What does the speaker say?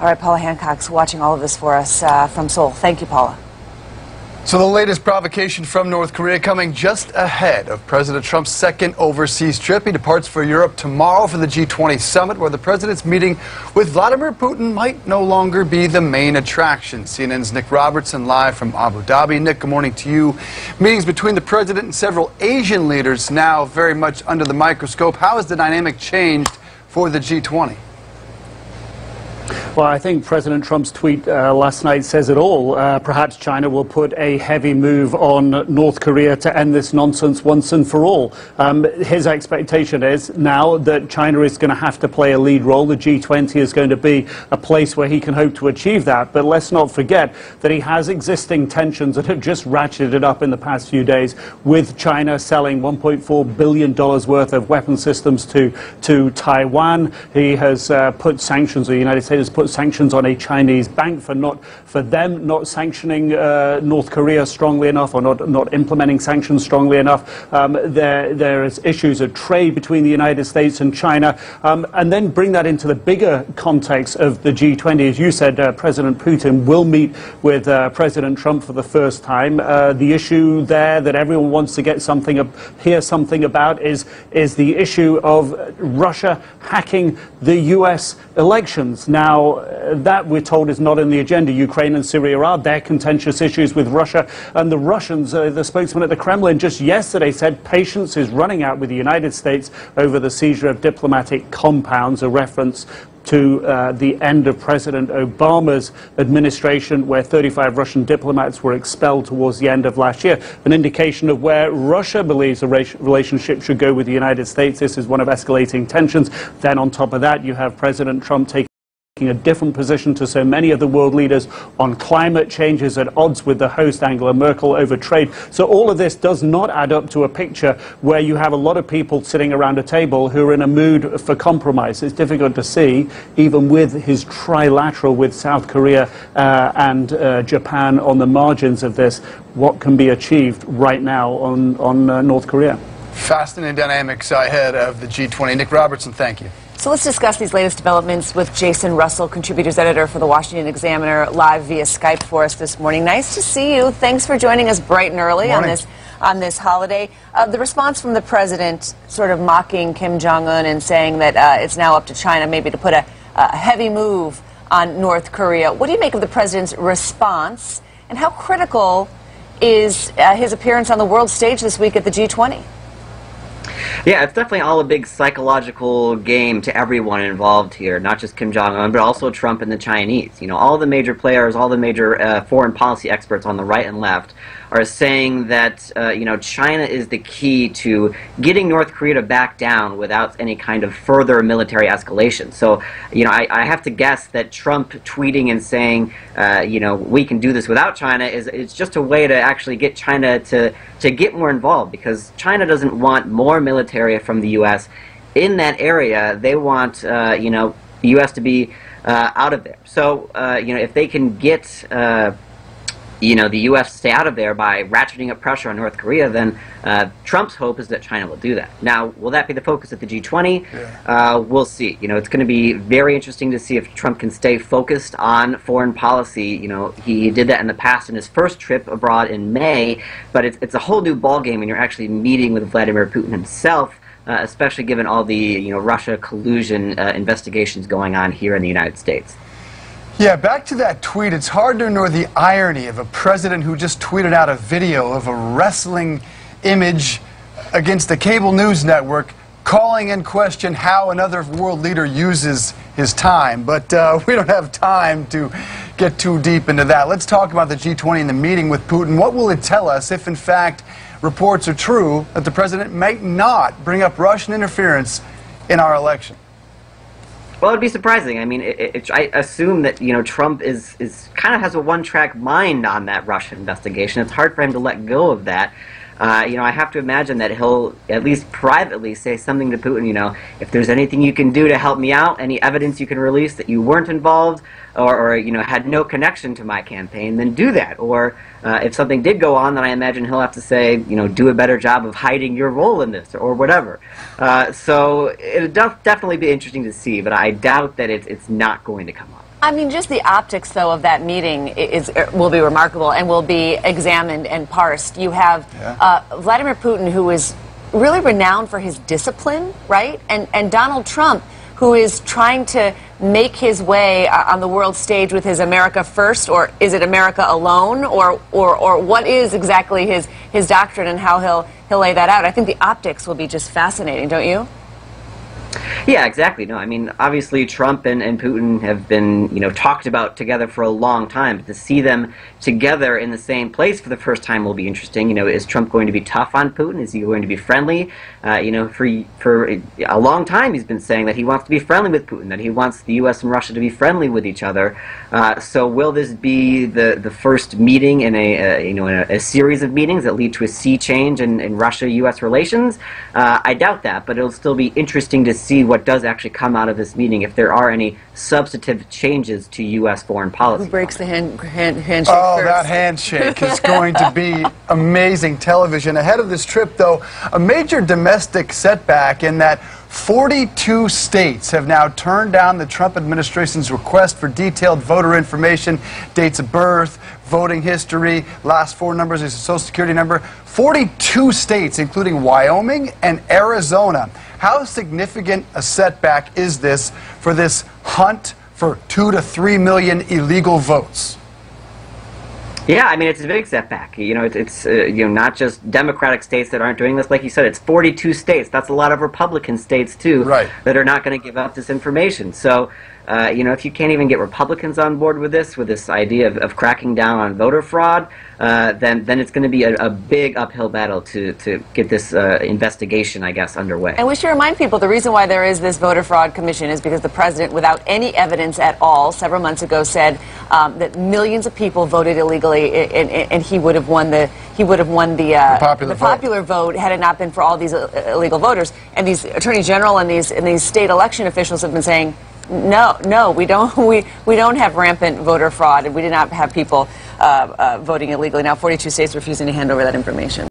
All right, Paula Hancock's watching all of this for us from Seoul. Thank you, Paula. So the latest provocation from North Korea coming just ahead of President Trump's second overseas trip. He departs for Europe tomorrow for the G20 summit, where the president's meeting with Vladimir Putin might no longer be the main attraction. CNN's Nick Robertson live from Abu Dhabi. Nick, good morning to you. Meetings between the president and several Asian leaders now very much under the microscope. How has the dynamic changed for the G20? Well, I think President Trump's tweet last night says it all. Perhaps China will put a heavy move on North Korea to end this nonsense once and for all. His expectation is now that China is going to have to play a lead role. The G20 is going to be a place where he can hope to achieve that. But let's not forget that he has existing tensions that have just ratcheted up in the past few days, with China selling $1.4 billion worth of weapon systems to Taiwan. He has put sanctions, or the United States has put sanctions on a Chinese bank for them not sanctioning North Korea strongly enough, or not implementing sanctions strongly enough. There is issues of trade between the United States and China, and then bring that into the bigger context of the G20. As you said, President Putin will meet with President Trump for the first time. The issue there that everyone wants to hear something about is the issue of Russia hacking the U.S. elections. Now, that we're told is not in the agenda. Ukraine and Syria are their contentious issues with Russia, and the Russians, the spokesman at the Kremlin just yesterday said patience is running out with the United States over the seizure of diplomatic compounds, a reference to the end of President Obama's administration, where 35 Russian diplomats were expelled towards the end of last year. An indication of where Russia believes the relationship should go with the United States. This is one of escalating tensions. Then on top of that, you have President Trump taking a different position to so many of the world leaders on climate change, is at odds with the host Angela Merkel over trade. So all of this does not add up to a picture where you have a lot of people sitting around a table who are in a mood for compromise. It's difficult to see, even with his trilateral with South Korea and Japan on the margins of this, what can be achieved right now on North Korea. Fascinating dynamics ahead of the G20. Nick Robertson, thank you. So let's discuss these latest developments with Jason Russell, contributors editor for the Washington Examiner, live via Skype for us this morning. Nice to see you. Thanks for joining us bright and early on this holiday. The response from the president, sort of mocking Kim Jong-un and saying that it's now up to China maybe to put a heavy move on North Korea. What do you make of the president's response, and how critical is his appearance on the world stage this week at the G20? Yeah, it's definitely all a big psychological game to everyone involved here, not just Kim Jong-un, but also Trump and the Chinese. You know, all the major players, all the major foreign policy experts on the right and left are saying that, you know, China is the key to getting North Korea to back down without any kind of further military escalation. So, you know, I have to guess that Trump tweeting and saying, you know, we can do this without China is just a way to actually get China to get more involved, because China doesn't want more military from the U.S. in that area. They want, you know, the U.S. to be out of there. So, you know, if they can get you know, the U.S. to stay out of there by ratcheting up pressure on North Korea, then Trump's hope is that China will do that. Now, will that be the focus at the G20? Yeah. We'll see. You know, it's going to be very interesting to see if Trump can stay focused on foreign policy. You know, he did that in the past in his first trip abroad in May, but it's a whole new ballgame when you're actually meeting with Vladimir Putin himself, especially given all the, you know, Russia collusion investigations going on here in the United States. Yeah, back to that tweet. It's hard to ignore the irony of a president who just tweeted out a video of a wrestling image against the cable news network, calling in question how another world leader uses his time. But we don't have time to get too deep into that. Let's talk about the G20 and the meeting with Putin. What will it tell us if, in fact, reports are true that the president might not bring up Russian interference in our election? Well, it'd be surprising. I mean, I assume that, you know, Trump is kind of has a one-track mind on that Russian investigation. It's hard for him to let go of that. You know, I have to imagine that he'll at least privately say something to Putin, you know, if there's anything you can do to help me out, any evidence you can release that you weren't involved or you know, had no connection to my campaign, then do that. Or if something did go on, then I imagine he'll have to say, you know, do a better job of hiding your role in this or whatever. So it'll definitely be interesting to see, but I doubt that it's not going to come up. I mean, just the optics, though, of that meeting will be remarkable and will be examined and parsed. You have Vladimir Putin, who is really renowned for his discipline, right? And Donald Trump, who is trying to make his way on the world stage with his America First, or is it America Alone, or what is exactly his doctrine and how he'll lay that out? I think the optics will be just fascinating, don't you? Yeah, exactly. No, I mean, obviously Trump and Putin have been, talked about together for a long time. But to see them together in the same place for the first time will be interesting. Is Trump going to be tough on Putin? Is he going to be friendly? For a long time he's been saying that he wants to be friendly with Putin, that he wants the U.S. and Russia to be friendly with each other. So will this be the first meeting in a series of meetings that lead to a sea change in Russia-U.S. relations? I doubt that, but it'll still be interesting to see what does actually come out of this meeting, if there are any substantive changes to U.S. foreign policy. Who breaks the handshake first? That handshake is going to be amazing television. Ahead of this trip, though, a major domestic setback in that 42 states have now turned down the Trump administration's request for detailed voter information, dates of birth, voting history, last four numbers of his Social Security number. 42 states, including Wyoming and Arizona. How significant a setback is this for this hunt for 2 to 3 million illegal votes? Yeah, I mean, it's a big setback. It's not just Democratic states that aren't doing this. Like you said, it's 42 states. That's a lot of Republican states, too, right, that are not going to give up this information. So, if you can't even get Republicans on board with this idea of cracking down on voter fraud, then it's going to be a big uphill battle to get this investigation, I guess, underway. And we should remind people the reason why there is this voter fraud commission is because the president, without any evidence at all, several months ago said that millions of people voted illegally, and he would have won the popular vote had it not been for all these illegal voters. And these attorney general and these state election officials have been saying, no, we don't have rampant voter fraud, and we did not have people voting illegally. Now 42 states refusing to hand over that information.